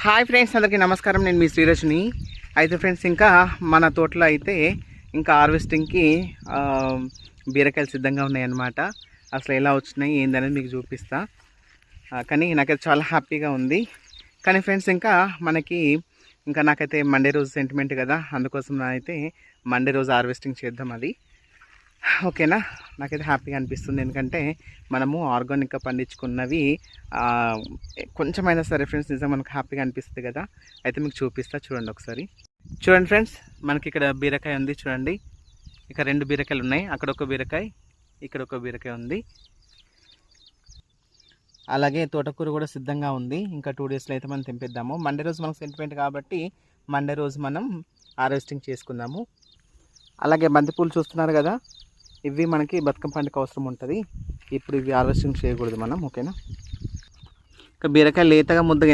Hi friends, అందరికీ నమస్కారం. నేను మీ శ్రీరజ్ని. అయితే ఫ్రెండ్స్, ఇంకా మన తోటలో అయితే ఇంకా హార్వెస్టింగ్కి బీరకాయలు సిద్ధంగా ఉన్నాయన్నమాట. అసలు ఎలా వచ్చినాయి ఏందనేది మీకు చూపిస్తా. కానీ నాకైతే చాలా హ్యాపీగా ఉంది. కానీ ఫ్రెండ్స్, నాకైతే మండే రోజు సెంటిమెంట్ కదా, అందుకోసం అయితే మండే రోజు హార్వెస్టింగ్ చేద్దాం. అది ఓకేనా? నాకైతే హ్యాపీగా అనిపిస్తుంది. ఎందుకంటే మనము ఆర్గానిక్గా పండించుకున్నవి కొంచెమైనా సరే ఫ్రెండ్స్, నిజంగా మనకు హ్యాపీగా అనిపిస్తుంది కదా. అయితే మీకు చూపిస్తా, చూడండి ఒకసారి. చూడండి ఫ్రెండ్స్, మనకి ఇక్కడ బీరకాయ ఉంది చూడండి. ఇక 2 బీరకాయలు ఉన్నాయి. అక్కడ ఒక బీరకాయ, ఇక్కడ ఒక బీరకాయ ఉంది. అలాగే తోటకూర కూడా సిద్ధంగా ఉంది. ఇంకా 2 డేస్లో అయితే మనం తెంపేద్దాము. మండే రోజు మనకు సెంటిమెంట్ కాబట్టి మండే రోజు మనం హార్వెస్టింగ్ చేసుకుందాము. అలాగే బంతిపూలు చూస్తున్నారు కదా, ఇవి మనకి బతుకమ్మ పండుగ అవసరం ఉంటుంది. ఇప్పుడు ఇవి హార్వెస్టింగ్ చేయకూడదు మనం, ఓకేనా? ఇక బీరకాయ లేతగా ముద్దగా